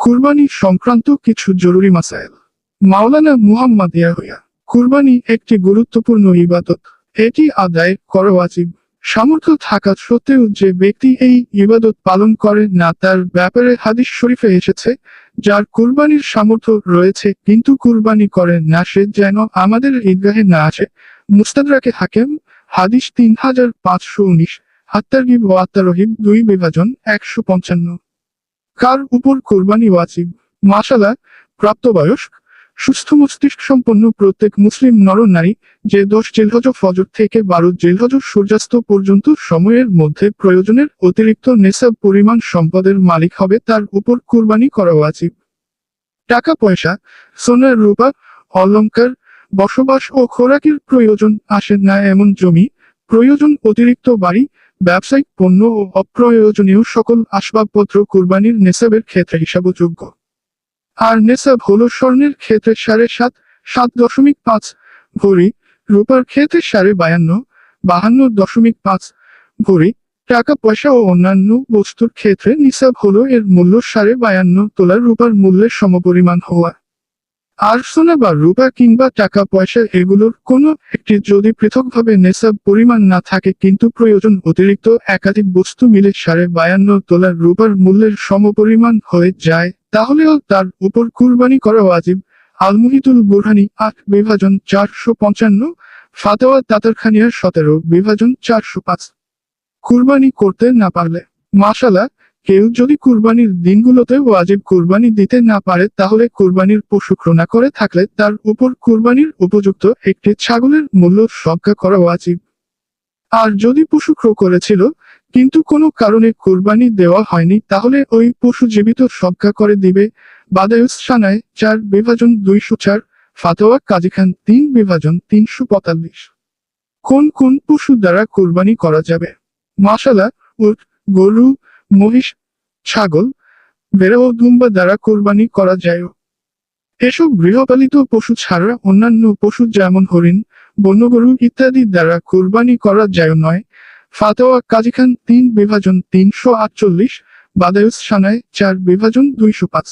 কুরবানি সংক্রান্ত কিছু জরুরি মাসাইল। মাওলানা মুহাম্মদ ইয়াহিয়া। কুরবানি একটি গুরুত্বপূর্ণ ইবাদত। এটি আদায় করা ওয়াজিব। সামর্থ্য থাকা সত্ত্বেও যে ব্যক্তি এই ইবাদত পালন করে না তার ব্যাপারে হাদিস শরীফে এসেছে, যার কুরবানির সামর্থ্য রয়েছে কিন্তু কুরবানি করে না সে যেন আমাদের ঈদগাহে না আসে। মুস্তাদরাকে হাকিম, হাদিস 3519, আত-তারগিব ও আত-তারহিব 2/155। কার উপর কুরবানি ওয়াজিব? মাশাআল্লাহ, প্রাপ্তবয়স্ক, সুস্থ মস্তিষ্ক সম্পন্ন প্রত্যেক মুসলিম নর-নারী যে 10 জিলহজ ফজর থেকে 12 জিলহজ সূর্যাস্ত পর্যন্ত সময়ের মধ্যে প্রয়োজনের অতিরিক্ত নেসাব পরিমাণ সম্পদের মালিক হবে তার উপর কুরবানি করা ওয়াজিব। টাকা পয়সা, সোনা রূপা, অলংকার, বসবাস ও খোরাকের প্রয়োজন আসে না এমন জমি, প্রয়োজন অতিরিক্ত বাড়ি, ব্যবসায়িক পণ্য ও অপ্রয়োজনীয় সকল আসবাবপত্র কুরবানির নেসাবের ক্ষেত্রে হিসাবযোগ্য। আর নেসাব হলো স্বর্ণের ক্ষেত্রে 7.5 ভরি, রূপার ক্ষেত্রে 52.5 ভরি, টাকা পয়সা ও অন্যান্য বস্তুর ক্ষেত্রে নিসাব হলো এর মূল্য 52.5 তোলা রূপার মূল্যের সমপরিমাণ হওয়া। আর সোনা বা রূপা কিংবা টাকা পয়সা এগুলোর কোনো একটি যদি পৃথকভাবে নেসাব পরিমাণ না থাকে কিন্তু প্রয়োজন অতিরিক্ত একাধিক বস্তু মিলে 52.5 তোলা রূপার মূল্যের সমপরিমাণ হয়ে যায়, তাহলেও তার উপর কুরবানি করা ওয়াজিব। আল-মুহিতুল বুরহানি 8/455, ফাতাওয়া তাতারখানিয়া 17/405। কুরবানি করতে না পারলে। মাশাআল্লাহ, কেউ যদি কুরবানির দিনগুলোতে ওয়াজিব কুরবানি দিতে না পারে তাহলে কুরবানির পশু ক্রয় করে থাকলে তার উপর কুরবানির উপযুক্ত একটি ছাগলের মূল্য সজ্ঞা করা ওয়াজিব। আর যদি পশু ক্রয় করেছিল কিন্তু কোনো কারণে কুরবানি দেওয়া হয়নি তাহলে ওই পশু জীবিত সজ্ঞা করে দিবে। বাদায়ুস সানায় 4/204, ফাতোয়া কাজী খান 3/345। কোন কোন পশু দ্বারা কুরবানি করা যাবে? মাশাআল্লাহ, উট, গরু, মহিষ, ছাগল, ভেড়া ও দুম্বা দ্বারা কুরবানি করা যায়। এসব গৃহপালিত পশু ছাড়া অন্যান্য পশু যেমন হরিণ, বন্যগরু ইত্যাদি দ্বারা কুরবানি করা যায় নয়। ফাতোয়া কাজী খান 3/348, বাদায়ুস সানায় 4/205।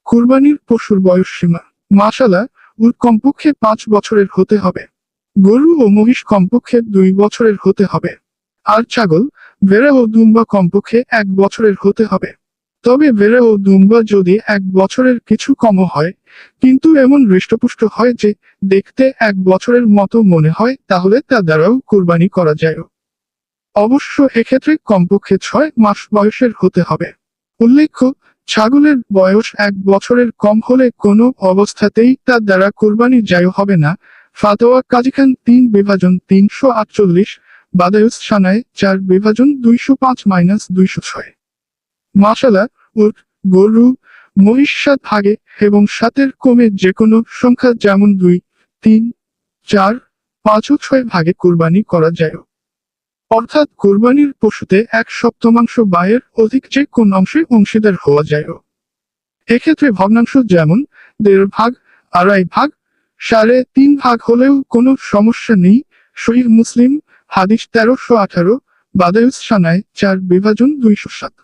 কুরবানির পশুর বয়স সীমা। মাশাআল্লাহ, উট কমপক্ষে 5 বছরের হতে হবে। গরু ও মহিষ কমপক্ষে 2 বছরের হতে হবে। আর ছাগল, ভেড়া ও দুম্বা কমপক্ষে 1 বছরের হতে হবে। তবে ভেড়া ও দুম্বা যদি 1 বছরের কিছু কমও হয় কিন্তু এমন হৃষ্টপুষ্ট হয় যে দেখতে 1 বছরের মতো মনে হয় তাহলে তা দ্বারাও কুরবানি করা যায়। অবশ্য এক্ষেত্রে কমপক্ষে 6 মাস বয়সের হতে হবে। উল্লেখ্য, ছাগলের বয়স 1 বছরের কম হলে কোনো অবস্থাতেই তা দ্বারা কুরবানি যায় হবে না। ফাতোয়া কাজী খান 3/348, বাদায়ুস সানায় 4/205-206। মাশাআল্লাহ, উট, গরু, মহিষ 7 ভাগে এবং 7-এর কমে যে কোনো সংখ্যা যেমন 2, 3, 4, 5 ও 6 ভাগে কুরবানি করা যায়। অর্থাৎ কুরবানির পশুতে 1/7 বা এর অধিক যে কোন অংশে অংশীদার হওয়া যায়। এক্ষেত্রে ভগ্নাংশ যেমন 1.5 ভাগ, 2.5 ভাগ, 3.5 ভাগ হলেও কোনো সমস্যা নেই। সহিহ মুসলিম, হাদিস 1318, বাদায়ুস সানায় 4/207।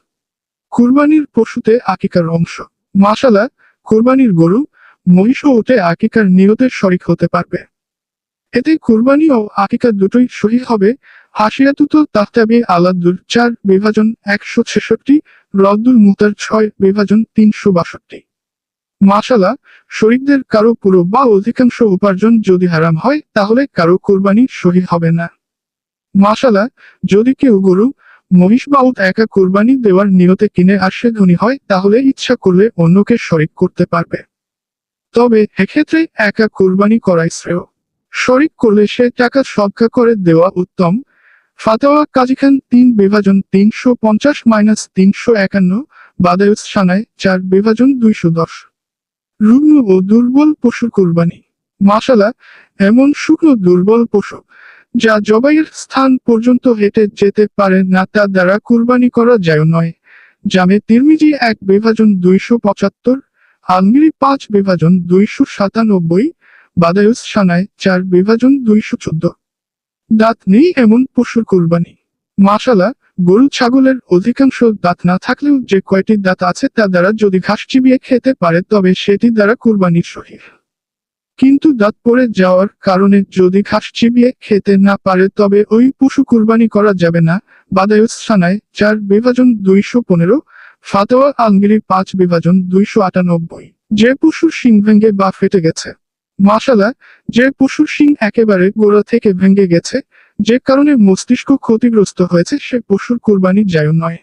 কুরবানির পশুতে আকিকার অংশ। মাশাআল্লাহ, কুরবানির গরু, মহিষ ও উটে আকিকার নিয়তে শরীক হতে পারবে। এতে কুরবানি ও আকিকা দুটোই সহিহ হবে। হাসিয়াতুত তাহতাবি আলাদুর 4/166, রদ্দুল মুতার 6/362। মাশাআল্লাহ, শরীকদের কারো পুরো বা অধিকাংশ উপার্জন যদি হারাম হয় তাহলে কারো কুরবানি সহিহ হবে না। মাশাআল্লাহ, যদি কেউ গরু, মহিষ বা উট একা কুরবানি দেওয়ার নিয়তে কিনে আর সে ধনী হয় তাহলে ইচ্ছা করলে অন্যকে শরীক করতে পারবে। তবে এক্ষেত্রে একা কুরবানি করাই শ্রেয়। শরীক করলে সে টাকা সদকা করে দেওয়া উত্তম। ফাতোয়া কাজী খান 3/350-351, বাদায়ুস সানায় 4/210। রুগ্ন ও দুর্বল পশুর কুরবানি। মাশাআল্লাহ, এমন শুকনো দুর্বল পশু যা জবাইয়ের স্থান পর্যন্ত হেঁটে যেতে পারে না তা দ্বারা কুরবানি করা যায় নয়। জামে তিরমিজি 1/275, আলমিরি 5/297, বাদায়ুস সানায় 4/214। দাঁত নেই এমন পশুর কুরবানি। মাশাআল্লাহ, গরু ছাগলের অধিকাংশ দাঁত না থাকলেও যে কয়টি দাঁত আছে তা দ্বারা যদি ঘাস চিবিয়ে খেতে পারে তবে সেটি দ্বারা কুরবানির সহিহ। কিন্তু দাঁত পড়ে যাওয়ার কারণে যদি ঘাস চিবিয়ে খেতে না পারে তবে ওই পশু কুরবানি করা যাবে না। বাদায়ুস সানায় 4/215, ফাতোয়া আলমগীরি 5/298। যে পশুর শিং ভেঙে বা ফেটে গেছে। মাশাআল্লাহ, যে পশুর শিং একেবারে গোড়া থেকে ভেঙে গেছে, যে কারণে মস্তিষ্ক ক্ষতিগ্রস্ত হয়েছে, সে পশুর কুরবানি জায়েজ নয়।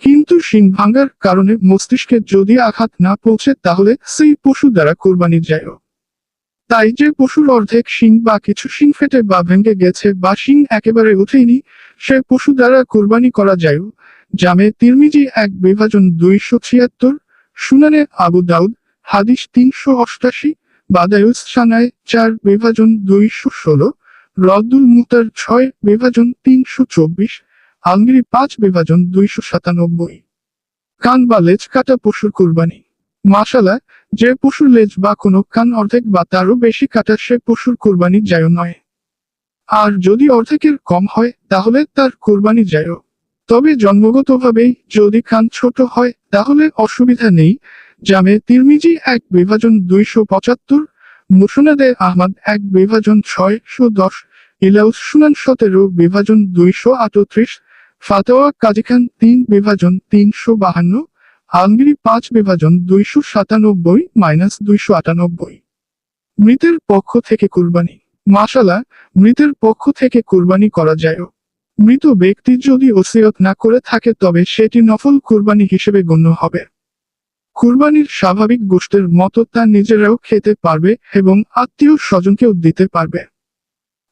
কিন্তু শিং ভাঙার কারণে মস্তিষ্কে যদি আঘাত না পৌঁছে তাহলে সেই পশু দ্বারা কুরবানি জায়েজ। তাই যে পশুর অর্ধেক শিং বা কিছু শিং ফেটে বা ভেঙে গেছে বা শিং একেবারে উঠেনি, সে পশু দ্বারা কুরবানি করা জায়েজ। জামে তিরমিজি 1/276, সুনানে আবু দাউদ হাদিস 388, বাদায়ুস সানায় 4/216, রদ্দুল মুতার 6/324, আলমগীরি 5/297। কান বা লেজ কাটা পশুর কুরবানি। মাশাআল্লাহ, যে পশুর লেজ বা কোনো কান অর্ধেক বা তারও বেশি কাটা সে পশুর কুরবানি জায়েজ নয়। আর যদি অর্ধেকের কম হয় তাহলে তার কুরবানি জায়েজ। তবে জন্মগতভাবেই যদি কান ছোট হয় তাহলে অসুবিধা নেই। জামে তিরমিজি 1/275, মুসনাদে আহমদ 1/610, ইলাউস সুনান 17/238, ফাতোয়া কাজী খান 3/352, আলমগীরি 5/297-298। মৃতের পক্ষ থেকে কুরবানি। মাশাআল্লাহ, মৃতের পক্ষ থেকে কুরবানি করা জায়েজ। মৃত ব্যক্তি যদি ওসিয়ত না করে থাকে তবে সেটি নফল কুরবানি হিসেবে গণ্য হবে। কুরবানির স্বাভাবিক গোশতের মতো তা নিজেরাও খেতে পারবে এবং আত্মীয় স্বজনকেও দিতে পারবে।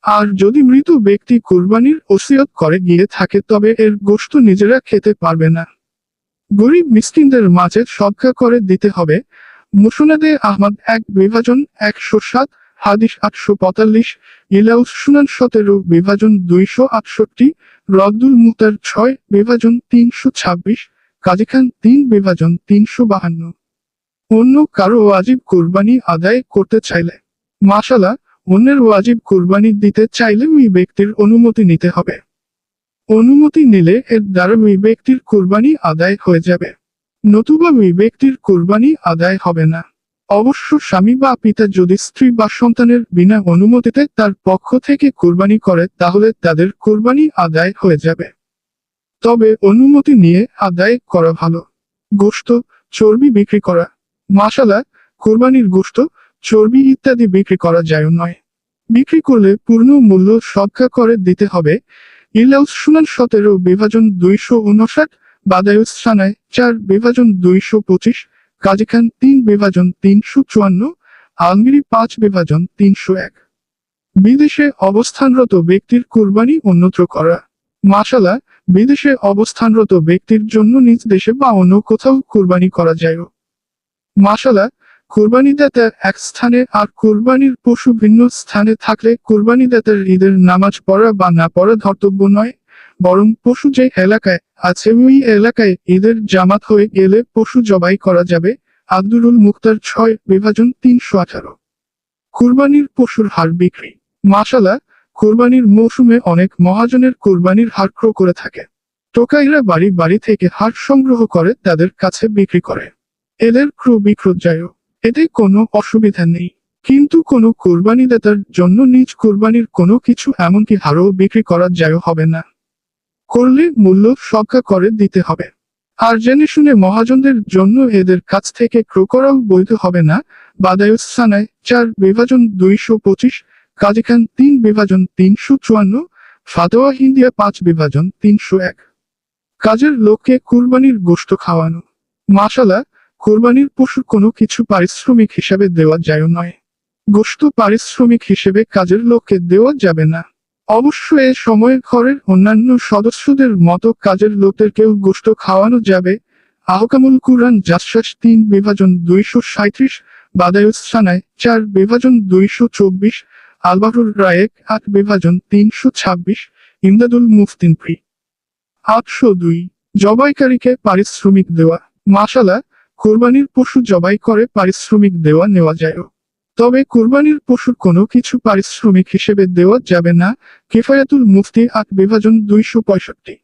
আর যদি মৃত ব্যক্তি কুরবানির ওসিয়ত করে গিয়ে থাকে তবে এর গোশত নিজেরা খেতে পারবে না। গরিব মিসকিনদের মাঝে সদকা করে দিতে হবে। মুসনাদে আহমদ 1/107, হাদিস 845, ইলাউস সুনান 17/268, রদ্দুল মুতার 6/326, কাজী খান 3/352। অন্য কারো ওয়াজিব কুরবানি আদায় করতে চাইলে। মাশাআল্লাহ, অন্যের ওয়াজিব কুরবানি দিতে চাইলে ওই ব্যক্তির অনুমতি নিতে হবে। অনুমতি নিলে এর দ্বারা ওই ব্যক্তির কুরবানি আদায় হয়ে যাবে, নতুবা ওই ব্যক্তির কুরবানি আদায় হবে না। অবশ্য স্বামী বা পিতা যদি স্ত্রী বা সন্তানের বিনা অনুমতিতে তার পক্ষ থেকে কুরবানি করে তাহলে তাদের কুরবানি আদায় হয়ে যাবে। তবে অনুমতি নিয়ে আদায় করা ভালো। গোশত, চর্বি বিক্রি করা। মাশাআল্লাহ, কুরবানির গোশত, চর্বি ইত্যাদি বিক্রি করা জায়েজ নয়। বিক্রি করলে পূর্ণ মূল্য সদকা করে দিতে হবে। ইলাউস সুনান 17/259, বাদায়ুস সানায় 4/225, কাজী খান 3/354, আলমগীরি 5/301। বিদেশে অবস্থানরত ব্যক্তির কুরবানি অন্যত্র করা। মাশাআল্লাহ, বিদেশে অবস্থানরত ব্যক্তির জন্য নিজ দেশে বা অন্য কোথাও কুরবানি করা জায়েজ। মাশাআল্লাহ, কুরবানিদাতা এক স্থানে আর কুরবানির পশু ভিন্ন স্থানে থাকলে কুরবানিদাতার ঈদের নামাজ পড়া বা না পড়া ধর্তব্য নয়, বরং পশু যে এলাকায় আছে ওই এলাকায় ঈদের জামাত হয়ে গেলে পশু জবাই করা যাবে। আব্দুল মুখতার 6/318। কুরবানির পশুর হাড় বিক্রি। মাশাআল্লাহ, কুরবানির মৌসুমে অনেক মহাজনের কুরবানির হাড় ক্রয় করে থাকে। টোকাইরা বাড়ি বাড়ি থেকে হাড় সংগ্রহ করে তাদের কাছে বিক্রি করে। এদের ক্রয় বিক্রয় জায়েজ, এতে কোনো অসুবিধা নেই। কিন্তু কোনো কুরবানিদাতার জন্য নিজ কুরবানির কোনো কিছু এমনকি হাড়ও বিক্রি করা জায়েজ হবে না। করলে মূল্য সদকা করে দিতে হবে। আর জেনে শুনে মহাজনদের জন্য এদের কাছ থেকে ক্রয় করাও বৈধ হবে না। বাদায়ুস সানায় 4/225, কাজী খান 3/354, ফাতোয়া হিন্দিয়া 5/301। কাজের লোককে কুরবানির গোশত খাওয়ানো। মাশাআল্লাহ, কুরবানির পশুর কোনো কিছু পারিশ্রমিক হিসাবে দেওয়া জায়েজ নয়। গোশত পারিশ্রমিক হিসেবে কাজের লোককে দেওয়া যাবে না। অবশ্য এ সময়ে ঘরের অন্যান্য সদস্যদের মতো কাজের লোকদেরকেও গোশত খাওয়ানো যাবে। আহকামুল কুরআন জাসসাস 3/237, বাদায়ুস সানায় 4/224, আলবাহরুর রায়েক 8/326, ইমদাদুল মুফতিন প্রি 802। জবাইকারীকে পারিশ্রমিক দেওয়া। মাশাআল্লাহ, কুরবানির পশু জবাই করে পারিশ্রমিক দেওয়া নেওয়া যায়। তবে কুরবানির পশুর কোনো কিছু পারিশ্রমিক হিসেবে দেওয়া যাবে না। কিফায়াতুল মুফতি 8/265।